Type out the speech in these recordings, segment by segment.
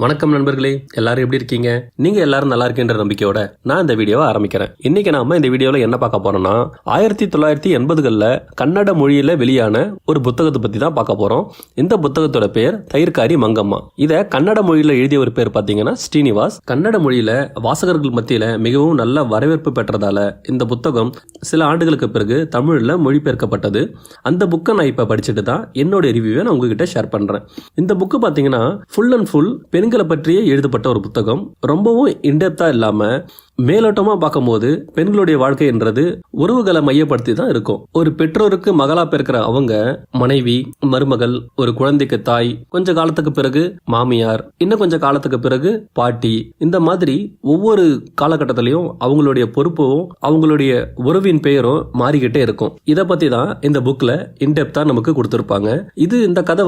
வணக்கம் நண்பர்களே, எல்லாரும் எப்படி இருக்கீங்க? நீங்க எல்லாரும் நல்லா இருக்கீன்ற நம்பிக்கையோட நான் இந்த வீடியோவை ஆரம்பிக்கிறேன். இன்னைக்கு நாம இந்த வீடியோல என்ன பார்க்க போறோம்னா 1980களில் கன்னட மொழியில வெளியான ஒரு புத்தகத்தை பத்தி தான் பார்க்க போறோம். இந்த புத்தகத்தோட பேர் தயிர்காரி மங்கம்மா. இத கன்னட மொழியில எழுதிய ஒரு பேர் பாத்தீங்கன்னா ஸ்ரீனிவாஸ். கன்னட மொழியில வாசகர்கள் மத்தியில மிகவும் நல்ல வரவேற்பு பெற்றதால இந்த புத்தகம் சில ஆண்டுகளுக்கு பிறகு தமிழ்ல மொழிபெயர்க்கப்பட்டது. அந்த புக்கை நான் இப்ப படிச்சுட்டு தான் என்னோட ரிவ்யூவை நான் உங்ககிட்ட ஷேர் பண்றேன். இந்த புக்கு பாத்தீங்கன்னா ஃபுல் அண்ட் ஃபுல் பெண்களை பற்றியே எழுதப்பட்ட ஒரு புத்தகம். ரொம்பவும் இன்டெப்தா இல்லாம மேலோட்டமா பார்க்கும்போது பெண்களுடைய வாழ்க்கை என்றது உறவுகளை மையப்படுத்தி தான் இருக்கும். ஒரு பெற்றோருக்கு மகளா பிறக்கிற அவங்க மனைவி, மருமகள், ஒரு குழந்தைக்கு தாய், கொஞ்ச காலத்துக்கு பிறகு மாமியார், இன்னும் கொஞ்ச காலத்துக்கு பிறகு பாட்டி, இந்த மாதிரி ஒவ்வொரு காலகட்டத்திலையும் அவங்களுடைய பொறுப்பும் அவங்களுடைய உறவின் பெயரும் மாறிக்கிட்டே இருக்கும். இதை பத்தி தான் இந்த புக்ல இன்டெப்தா நமக்கு கொடுத்திருப்பாங்க. இந்த கதை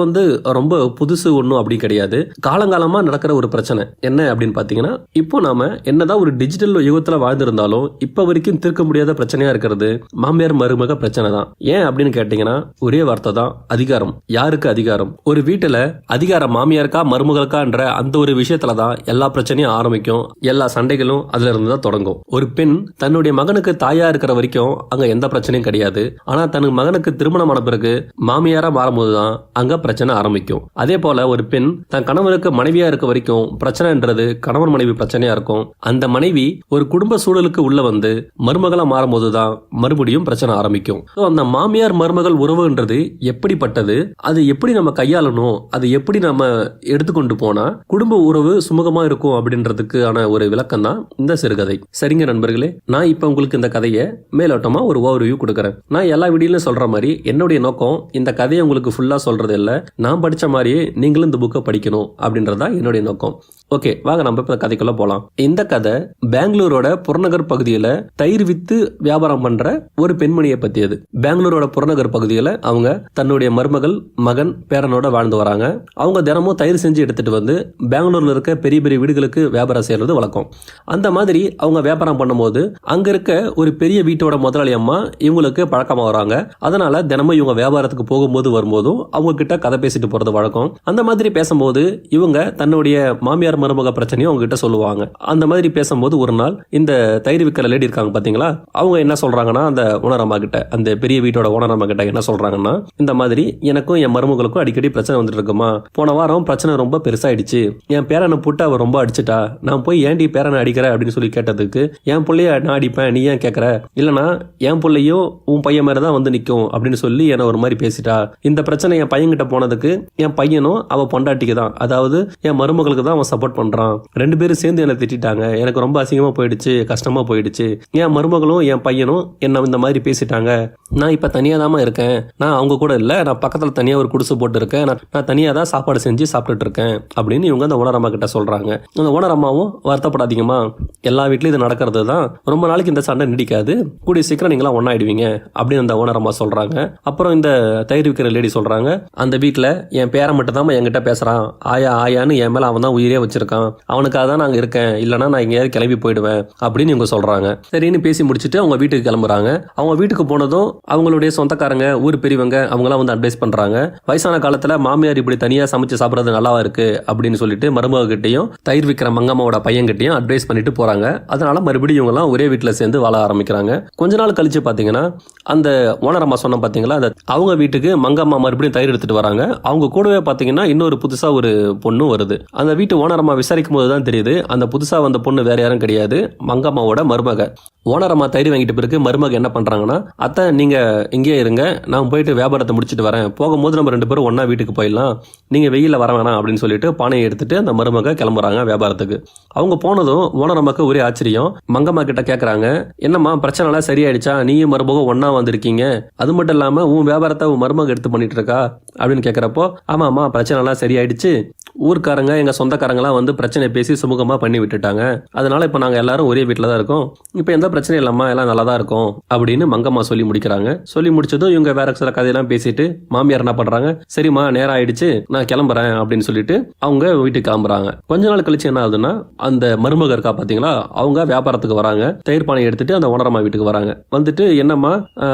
ரொம்ப புதுசு ஒன்றும் அப்படி கிடையாது. காலங்காலமா நடக்கிற ஒரு பிரச்சனை என்ன அப்படின்னு பாத்தீங்கன்னா, இப்போ நாம என்னதான் ஒரு டிஜிட்டல் யுகத்துல வாழ்ந்திருந்தாலும் இப்ப வரைக்கும் தீர்க்க முடியாத பிரச்சனையா இருக்கிறது மாமியார் மருமக பிரச்சனை தான். ஏன் அப்படின்னு கேட்டீங்கன்னா ஒரே வார்த்தை தான், அதிகாரம். யாருக்கு அதிகாரம்? ஒரு வீட்டுல அதிகாரம் மாமியாருக்கா மருமகளுக்கான்ற அந்த ஒரு விஷயத்துலதான் எல்லா பிரச்சனையும் ஆரம்பிக்கும். எல்லா சண்டைகளும் அதுல இருந்து தான் தொடங்கும். ஒரு பெண் தன்னுடைய மகனுக்கு தாயா இருக்கிற வரைக்கும் அங்க எந்த பிரச்சனையும் கிடையாது. ஆனா தன் மகனுக்கு திருமணமான பிறகு மாமியாரா மாறும்போதுதான் அங்க பிரச்சனை ஆரம்பிக்கும். அதே போல ஒரு பெண் தன் கணவனுக்கு மனைவியா இருக்க வரைக்கும் பிரச்சனைன்றது கணவன் மனைவி பிரச்சனையா இருக்கும். அந்த மனைவி ஒரு குடும்ப சூழலுக்கு உள்ள வந்து மருமகளா மாறும்போதுதான் மறுபடியும் பிரச்சனை ஆரம்பிக்கும். அந்த மாமியார் மருமகள் உறவுன்றது எப்படிப்பட்டது, அது எப்படி நம்ம கையாளணும், அது எப்படி நம்ம எடுத்துக்கொண்டு போனா குடும்ப உறவு சுமூகமா இருக்கும் அப்படின்றதுக்கான ஒரு விளக்கம் தான் இந்த சிறுகதை. சரிங்க நண்பர்களே, நான் இப்ப உங்களுக்கு இந்த கதையை மேலோட்டமா ஒரு ஓவர்வியூ கொடுக்கறேன். நான் எல்லா வீடியோல சொல்ற மாதிரி என்னுடைய நோக்கம் இந்த கதையை உங்களுக்கு ஃபுல்லா சொல்றது இல்ல, நான் படிச்ச மாதிரியே நீங்களும் இந்த புக்கை படிக்கணும் அப்படின்றதா என்னுடைய நோக்கம். ஓகே, வாங்க நம்ம இப்ப கதைக்குள்ள போலாம். இந்த கதை பெங்களூரோட புறநகர் பகுதியில தயிர் வித்து வியாபாரம் பண்ற ஒரு பெண்மணியை பத்தியது. பெங்களூரோட புறநகர் பகுதியில அவங்க தன்னுடைய மருமகள், மகன், பேரனோட வாழ்ந்து வராங்க. அவங்க தினமும் தயிர் செஞ்சு எடுத்துட்டு வந்து பெங்களூர்ல இருக்க பெரிய பெரிய வீடுகளுக்கு வியாபாரம் செய்யறது வழக்கம். அந்த மாதிரி அவங்க வியாபாரம் பண்ணும்போது அங்க இருக்க ஒரு பெரிய வீட்டோட முதலாளி அம்மா இவங்களுக்கு பழக்கமா வராங்க. அதனால தினமும் இவங்க வியாபாரத்துக்கு போகும்போது வரும்போதும் அவங்க கிட்ட கதை பேசிட்டு போறது வழக்கம். அந்த மாதிரி பேசும்போது இவங்க தன்னுடைய மாமியார் மருமக பிரச்சனையும் அவங்க கிட்ட சொல்லுவாங்க. அந்த மாதிரி பேசும்போது ஒரு நாள் இந்த தயிர் விற்கிற லேடி இருக்காங்க பாத்தீங்களா, அவங்க என்ன சொல்றாங்கன்னா அந்த ஓனரம்மா கிட்ட, அந்த பெரிய வீட்டோட ஓனரம்மா கிட்ட என்ன சொல்றாங்கன்னா, இந்த மாதிரி எனக்கும் என் மருமகளுக்கும் அடிக்கடி பிரச்சனை வந்துட்டு இருக்குமா, போன வாரம் பிரச்சனை ரொம்ப பெருசாயிடுச்சு, என் பேரனை போட்டு அவ ரொம்ப அடிச்சுட்டா, நான் போய் ஏன்டி பேரனை அடிக்கிற அப்படின்னு சொல்லி கேட்டதுக்கு, என் பிள்ளைய நான் அடிப்பேன், நீ ஏன் கேட்கற, இல்லனா என் பிள்ளையும் உன் பையன் மாதிரி தான் வந்து நிற்கும் அப்படின்னு சொல்லி என்ன ஒரு மாதிரி பேசிட்டா. இந்த பிரச்சனை என் பையன் கிட்ட போனதுக்கு என் பையனும் அவ பொண்டாட்டிக்கு தான், அதாவது என் மருமகளுக்கு தான் அவன் சப்போர்ட் பண்றான். ரெண்டு பேரும் சேர்ந்து என்ன திட்டாங்க, எனக்கு ரொம்ப அசிங்கமா போயிடுச்சு, கஷ்டமா போயிடுச்சு. என் மருமகளும் என் பையனும் என்ன இந்த மாதிரி பேசிட்டாங்க. நான் இப்ப தனியா தான் இருக்கேன், நான் அவங்க கூட இல்ல, நான் பக்கத்துல தனியா ஒரு குடிசை போட்டு இருக்கேன், நான் தனியா தான் சாப்பாடு செஞ்சு சாப்பிட்டுட்டு இருக்கேன் அப்படின்னு இவங்க அந்த ஓனர் அம்மா கிட்ட சொல்றாங்க. அந்த ஓனர் அம்மாவும் வருத்தப்படாதீங்கம்மா, எல்லா வீட்லயும் இது நடக்கிறது தான், ரொம்ப நாளைக்கு இந்த சண்டை நீடிக்காது, கூடிய சீக்கிரம் நீங்களா ஒன்னாயிடுவீங்க அப்படின்னு அந்த ஓனர் அம்மா சொல்றாங்க. அப்புறம் இந்த தயிர் விற்கிற லேடி சொல்றாங்க, அந்த வீட்டுல என் பேரை மட்டும் தான் என்கிட்ட பேசுறான், ஆயா ஆயான்னு என் மேல அவன் தான் உயிரே வச்சிருக்கான், அவனுக்காக தான் நாங்க இருக்கேன், இல்லனா நான் எங்கேயாவது கிளம்பி போயிடுவேன் அப்படின்னு இவங்க சொல்றாங்க. சரின்னு பேசி முடிச்சுட்டு அவங்க வீட்டுக்கு கிளம்புறாங்க. அவங்க வீட்டுக்கு போனதும் அவங்களுடைய சொந்தக்காரங்க, ஊர் பெரியவங்க அவங்களாம் வந்து அட்வைஸ் பண்றாங்க, வயசான காலத்துல மாமியார் இப்படி தனியா சமைச்சு சாப்பிடறது நல்லாவா இருக்கு அப்படின்னு சொல்லிட்டு மருமக கிட்டையும் தயிர் விற்கிற மங்கம்மாவோட பையன் கிட்டையும் அட்வைஸ் பண்ணிட்டு போறாங்க. அதனால மறுபடியும் இவங்க எல்லாம் ஒரே வீட்டுல சேர்ந்து வாழ ஆரம்பிக்கிறாங்க. கொஞ்ச நாள் கழிச்சு பாத்தீங்கன்னா அந்த ஓனரம்மா சொன்ன பாத்தீங்களா, அவங்க வீட்டுக்கு மங்கம்மா மறுபடியும் தயிர் எடுத்துட்டு வராங்க. அவங்க கூடவே பாத்தீங்கன்னா இன்னொரு புதுசா ஒரு பொண்ணு வருது. அந்த வீட்டு ஓனரம்மா விசாரிக்கும் போது தான் தெரியுது, அந்த புதுசா வந்த பொண்ணு வேற யாரும் கிடையாது, மங்கம்மாவோட மருமக. ஓனரம்மா தயிர் வாங்கிட்டு பிறகு மருமக என்ன பண்றாங்கன்னா, அத்தை நீங்க இங்கே இருங்க, நான் போயிட்டு வியாபாரத்தை முடிச்சுட்டு வரேன், போகும்போது நம்ம ரெண்டு பேரும் ஒன்னா வீட்டுக்கு போயிடலாம், நீங்க வெயில வர வேணாம் அப்படின்னு சொல்லிட்டு பானையை எடுத்துட்டு அந்த மருமக கிளம்புறாங்க வியாபாரத்துக்கு. அவங்க போனதும் ஓனரம்மாக்கு ஒரே ஆச்சரியம். மங்கம்மா கிட்ட கேக்குறாங்க, என்னம்மா பிரச்சனை எல்லாம் சரியாயிடுச்சா, நீயும் மருமகம் ஒன்னா வந்திருக்கீங்க, அது மட்டும் இல்லாம உன் வியாபாரத்தை உன் மருமக எடுத்து பண்ணிட்டு இருக்கா அப்படின்னு கேக்குறப்போ, ஆமாமா பிரச்சனை எல்லாம் சரியாயிடுச்சு, ஊர்க்காரங்க எங்க சொந்தக்காரங்களாம் வந்து பிரச்சனை பேசி சுமூகமா பண்ணி விட்டுட்டாங்க, அதனால இப்ப நாங்க எல்லாரும் ஒரே வீட்டுல தான் இருக்கோம், இப்ப எந்த பிரச்சனை இல்லாம எல்லாம் நல்லா தான் இருக்கும் அப்படின்னு மங்கம்மா சொல்லி முடிக்கிறாங்க. சொல்லி முடிச்சதும் இவங்க வேற சில கதையெல்லாம் பேசிட்டு மாமியார் என்ன பண்றாங்க, சரிம்மா நேரம் ஆயிடுச்சு நான் கிளம்புறேன் அப்படின்னு சொல்லிட்டு அவங்க வீட்டுக்கு கிளம்புறாங்க. கொஞ்ச நாள் கழிச்சு என்ன ஆகுதுன்னா, அந்த மருமக இருக்கா பாத்தீங்களா, அவங்க வியாபாரத்துக்கு வராங்க, தயிர் பானை எடுத்துட்டு அந்த ஓனரம்மா வீட்டுக்கு வராங்க. வந்துட்டு என்னம்மா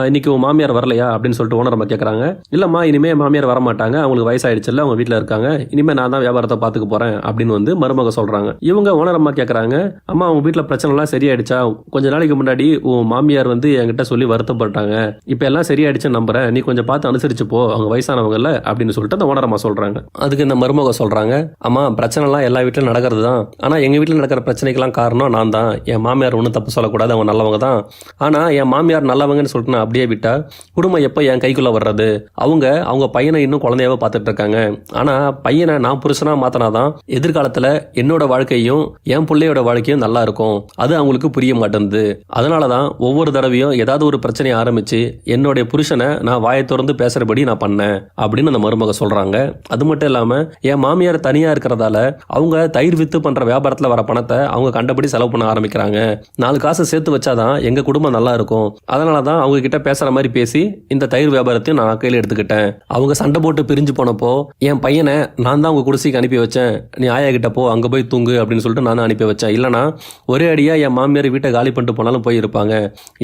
இன்னைக்கு உன் மாமியார் வரலையா அப்படின்னு சொல்லிட்டு ஓனரம்மா கேட்கறாங்க. இல்லம்மா இனிமே மாமியார் வரமாட்டாங்க, அவங்களுக்கு வயசாயிடுச்சுல்ல, அவங்க வீட்டுல இருக்காங்க, இனிமே நான் தான் வியாபாரத்தை பாத்துக்க போறேன் அப்படின்னு வந்து மருமக சொல்றாங்க. இவங்க ஓனர் அம்மா கேக்குறாங்க, அம்மா உங்க வீட்டுல பிரச்சனை எல்லாம் சரியாயிடுச்சா? கொஞ்ச நாளைக்கு முன்னாடி உன் மாமியார் வந்து என்கிட்ட சொல்லி வருத்தப்பட்டாங்க, இப்ப எல்லாம் சரியாயிடுச்சுன்னு நம்புறேன், நீ கொஞ்சம் பார்த்து அனுசரிச்சு போ, அவங்க வயசானவங்கல்ல அப்படின்னு சொல்லிட்டு அந்த ஓனர் அம்மா சொல்றாங்க. அதுக்கு இந்த மருமக சொல்றாங்க, அம்மா பிரச்சனை எல்லாம் எல்லா வீட்டுல நடக்கிறது தான், ஆனா எங்க வீட்டுல நடக்கிற பிரச்சனைக்கெல்லாம் காரணம் நான் தான். என் மாமியார் ஒன்றும் தப்பு சொல்லக்கூடாது, அவங்க நல்லவங்க தான். ஆனா என் மாமியார் நல்லவங்கன்னு சொல்லிட்டு நான் அப்படியே விட்டா குடும்பம் எப்ப என் கைக்குள்ள வர்றது? அவங்க பையனை இன்னும் குழந்தையாவே பார்த்துட்டு இருக்காங்க. ஆனா பையனை நான் புருஷனா மாத்தினாதான் எதிர்காலத்துல என்னோட வாழ்க்கையும் என் பிள்ளையோட வாழ்க்கையும் நல்லா இருக்கும். அது அவங்களுக்கு புரிய மாட்டேங்குது. அதனாலதான் ஒவ்வொரு தடவையும் ஏதாவது ஒரு பிரச்சனையை ஆரம்பிச்சு என்னுடைய புருஷனை நான் வாயை திறந்து பேசுறபடி நான் பண்ணேன் அப்படின்னு அந்த மருமக சொல்றாங்க. அது மட்டும் இல்லாம என் மாமியார் தனியா இருக்கிறதால அவங்க தயிர் வித்து பண்ற வியாபாரத்துல வர பணத்தை அவங்க கண்டபடி செலவு பண்ண ஆரம்பிக்கிறாங்க. 4 காசு சேர்த்து வச்சாதான் எங்க குடும்பம் நல்லா இருக்கும். அதனாலதான் அவங்க கிட்ட பேசுற மாதிரி பேசி இந்த தயிர் வியாபாரத்தையும் நான் கையில எடுத்துக்கிட்டேன். அவங்க சண்டை போட்டு பிரிஞ்சு போனப்போ என் பையனை நான் தான் அவங்க குடிசைக்கு அனுப்பி வச்சேன், நீ ஆயா கிட்ட போ, அங்க போய் தூங்கு அப்படின்னு சொல்லிட்டு நான் தான் அனுப்பி வச்சேன். இல்லைனா ஒரே அடியா என் மாமியார் வீட்டை காலி பண்ணிட்டு போனாலும் போயிருப்பாங்க.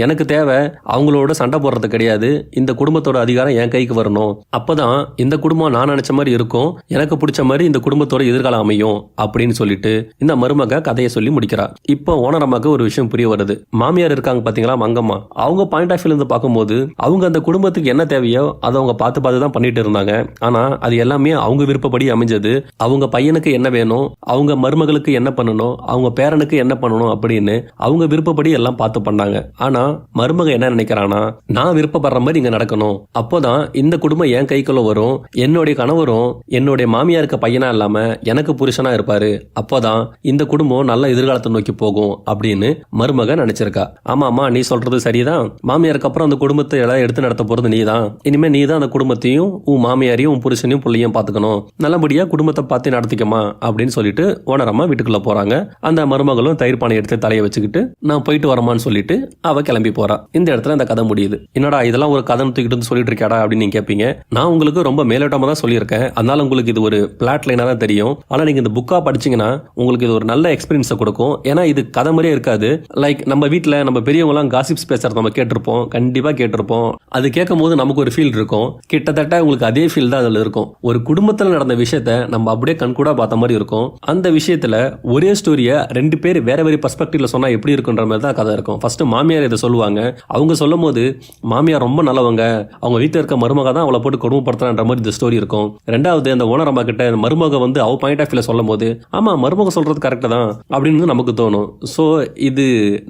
எனக்கு தேவை அவங்களோட சண்டை போடுறது கிடையாது, இந்த குடும்பத்தோட அதிகாரம் என் கைக்கு வரணும். அப்பதான் இந்த குடும்பம் நான் நினைச்ச மாதிரி இருக்கும், எனக்கு பிடிச்ச மாதிரி இந்த குடும்பத்தோட எதிர்காலம் அமையும் அப்படின்னு சொல்லிட்டு இந்த மருமக கதையை சொல்லி முடிக்கிறா. இப்போ ஓனர் அம்மாக்கு ஒரு விஷயம் புரிய வருது. மாமியார் இருக்காங்க பாத்தீங்களா, மங்கம்மா, அவங்க பாயிண்ட் ஆஃப் வியூல இருந்து பார்க்கும்போது அவங்க அந்த குடும்பத்துக்கு என்ன தேவையோ அதை அவங்க பார்த்து பார்த்து தான் பண்ணிட்டு இருந்தாங்க. ஆனா அது எல்லாமே அவங்க விருப்பப்படி அமைஞ்சது. அவங்க பையனுக்கு என்ன வேணும், அவங்க மருமகளுக்கு என்ன பண்ணணும், அவங்க பேரனுக்கு என்ன பண்ணணும் அப்படின்னு அவங்க விருப்பப்படி எல்லாம் பார்த்து பண்ணாங்க. ஆனா மருமக என்ன நினைக்கிறானா, நான் விருப்பப்படுற மாதிரி இங்க நடக்கணும், அப்போதான் இந்த குடும்பம் என் கைக்குள்ள வரும், என்னுடைய கணவரும் என்னுடைய மாமியாருக்கு பையனா இல்லாம எனக்கு புருஷனா இருப்பாரு, அப்போதான் இந்த குடும்பம் நல்ல எதிர்காலத்தை நோக்கி போகும் அப்படின்னு மருமக நினைச்சிருக்கா. ஆமாமா, நீ சொல்றது சரிதான், மாமியாருக்கு அப்புறம் அந்த குடும்பத்தை எல்லாம் எடுத்து நடத்த போறது நீ தான், இனிமே நீ தான் அந்த குடும்பத்தையும் உன் மாமியாரையும் உன் புருஷனையும் பிள்ளையும் பாத்துக்கணும், நல்லபடியா குடும்பத்தை பார்த்து நடத்திக்கமா அப்படின்னு சொல்லிட்டு ஓனர் அம்மா வீட்டுக்குள்ள போறாங்க. அந்த மருமகளும் தயிர் பானை எடுத்து தலையை வச்சுக்கிட்டு நான் போயிட்டு வரமான்னு சொல்லிட்டு அவ கிளம்பி போறா. இந்த இடத்துல இந்த கதை முடியுது. என்னடா இதெல்லாம் ஒரு கதை தூக்கிட்டு சொல்லிட்டு இருக்காடா அப்படின்னு நீங்க கேட்பீங்க. நான் உங்களுக்கு ரொம்ப மேலோட்டமா தான் சொல்லியிருக்கேன், அதனால உங்களுக்கு இது ஒரு பிளாட் லைனா தான் தெரியும். ஆனா நீங்க இந்த புக்கா படிச்சீங்கன்னா உங்களுக்கு இது ஒரு நல்ல எக்ஸ்பீரியன்ஸை கொடுக்கும். ஏன்னா இது கதை மாதிரியே இருக்காது. லைக் நம்ம வீட்டுல நம்ம பெரியவங்க எல்லாம் காசிப்ஸ் பேசுறது நம்ம கேட்டிருப்போம், கண்டிப்பா கேட்டிருப்போம். அது கேட்கும் போது நமக்கு ஒரு ஃபீல் இருக்கும், கிட்டத்தட்ட உங்களுக்கு அதே ஃபீல் தான் அதுல இருக்கும். ஒரு குடும்பத்துல நடந்த விஷயத்த நம்ம அப்படியே கண்கூடா பார்த்த மாதிரி இருக்கும். அந்த விஷயத்துல ஒரே ஸ்டோரிய 2 பேர் வேற வேற பெர்ஸ்பெக்டிவ்ல சொன்னா எப்படி இருக்குன்ற மாதிரி தான் கதை இருக்கும். ஃபர்ஸ்ட் மாமியார் இதை சொல்லுவாங்க, அவங்க சொல்லும் போது மாமியார் ரொம்ப நல்லவங்க, அவங்க வீட்டில் இருக்க மருமக தான் அவளை போட்டு கொடுமைப்படுத்துறான்ற மாதிரி இந்த ஸ்டோரி இருக்கும். ரெண்டாவது அந்த ஓனர் அம்மா கிட்ட மருமக வந்து அவ பாயிண்ட் ஆஃப் வியூல சொல்லும் போது ஆமா மருமக சொல்றது கரெக்ட் தான் அப்படின்னு நமக்கு தோணும். சோ இது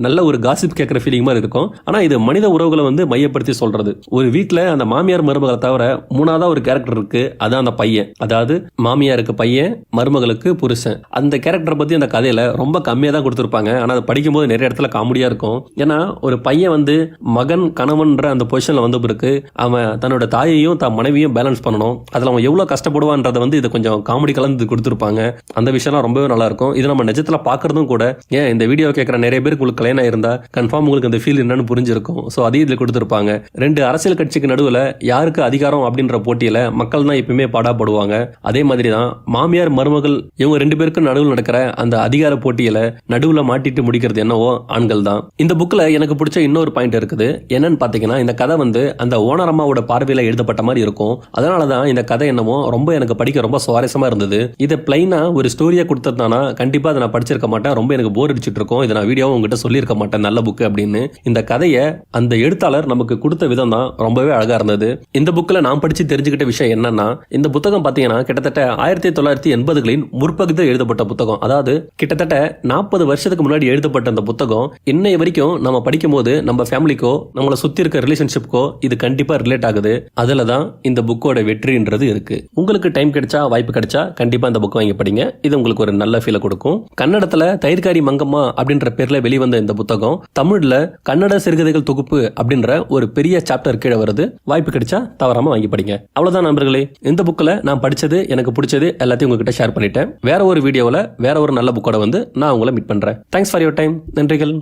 நல்ல ஒரு காசிப் கேட்கிற ஃபீலிங் மாதிரி இருக்கும். ஆனா இது மனித உறவுகளை வந்து மையப்படுத்தி சொல்றது. ஒரு வீட்டுல அந்த மாமியார் மருமகளை தவிர 3ஆவதா ஒரு கேரக்டர் இருக்கு, அதான் அந்த பையன். அதாவது மாமியாருக்கு பையன், மருமகளுக்கு புருஷன். அந்த கேரக்டர் பத்தி அந்த கதையில ரொம்ப கம்மியா தான் கொடுத்திருப்பாங்க. ஆனா அதை படிக்கும் போது நிறைய இடத்துல காமெடியா இருக்கும். ஏன்னா ஒரு பையன் வந்து மகன் கணவன்ற அந்த பொசிஷன்ல வந்த பிறகு அவன் தன்னோட தாயையும் தான் மனைவியும் பேலன்ஸ் பண்ணணும். அதுல அவன் எவ்வளவு கஷ்டப்படுவான்றதை வந்து இது கொஞ்சம் காமெடி கலந்து கொடுத்திருப்பாங்க. அந்த விஷயம்லாம் ரொம்பவே நல்லா இருக்கும். இது நம்ம நிஜத்துல பாக்குறதும் கூட. ஏன் இந்த வீடியோ கேட்கிற நிறைய பேருக்கு உங்களுக்கு கல்யாணம் இருந்தா கன்ஃபார்ம் உங்களுக்கு அந்த ஃபீல் என்னன்னு புரிஞ்சிருக்கும். சோ அதையும் இதுல கொடுத்திருப்பாங்க. 2 அரசியல் கட்சிக்கு நடுவுல யாருக்கு அதிகாரம் அப்படின்ற போட்டியில மக்கள் தான் எப்பவுமே பாடாப்படுவாங்க. அதே மாதிரி தான் மாமியார் மருமகள் இவங்க 2 பேருக்கும் நடுவில் நடக்கிற அந்த அதிகார போட்டியில நடுவுல மாட்டிட்டு முடிக்கிறது என்னவோ ஆண்கள் தான். இந்த புக்ல எனக்கு பிடிச்ச இன்னொரு பாயிண்ட் இருக்குது. என்னன்னு பாத்தீங்கன்னா இந்த கதை வந்து அந்த ஓனர் அம்மாவோட பார்வையில எழுதப்பட்ட மாதிரி இருக்கும். அதனாலதான் இந்த கதை என்னமோ ரொம்ப எனக்கு படிக்க ரொம்ப சுவாரஸ்யமா இருந்தது. இதை பிளைனா ஒரு ஸ்டோரியா கொடுத்ததுனா கண்டிப்பா அதை நான் படிச்சிருக்க மாட்டேன், ரொம்ப எனக்கு போர் அடிச்சிட்டு இருக்கும். இதை நான் வீடியோவும் உங்ககிட்ட சொல்லியிருக்க மாட்டேன் நல்ல புக் அப்படின்னு. இந்த கதையை அந்த எழுத்தாளர் நமக்கு கொடுத்த விதம் தான் ரொம்பவே அழகா இருந்தது. இந்த புக்ல நான் படிச்சு தெரிஞ்சுக்கிட்ட விஷயம் என்னன்னா, இந்த புத்தகம் பாத்தீங்கன்னா கிட்டத்தட்ட 1980களின் முற்பகுதியில் எழுதப்பட்ட புத்தகம். அதாவது கிட்டத்தட்ட 40 வருஷத்துக்கு முன்னாடி எழுதப்பட்ட அந்த புத்தகம் இன்னைய வரைக்கும் நம்ம படிக்கும் போது நம்ம ஃபேமிலிக்கோ நம்மளை சுத்தி இருக்க ரிலேஷன்ஷிப்கோ இது கண்டிப்பா ரிலேட் ஆகுது. அதுலதான் இந்த புக்கோட வெற்றின்றது இருக்கு. உங்களுக்கு டைம் கிடைச்சா வாய்ப்பு கிடைச்சா கண்டிப்பா இந்த புக் வாங்கி படிங்க. இது உங்களுக்கு ஒரு நல்ல ஃபீலை கொடுக்கும். கன்னடத்துல தயிர்காரி மங்கம்மா அப்படின்ற பேர்ல வெளிவந்த இந்த புத்தகம் தமிழ்ல கன்னட சிறுகதைகள் தொகுப்பு அப்படின்ற ஒரு பெரிய சாப்டர் கீழே வருது. வாய்ப்பு கிடைச்சா தவறாம வாங்கி படிங்க. அவ்வளவுதான் நண்பர்களே, இந்த புக்ல நான் படிச்சது எனக்கு பிடிச்சது எல்லாத்தையும் உங்ககிட்ட ஷேர் பண்ணிட்டேன். வேற ஒரு வீடியோவில் வேற ஒரு நல்ல புக்கோட வந்து நான் உங்களை மீட் பண்றேன். Thanks for your time. நன்றிகள்.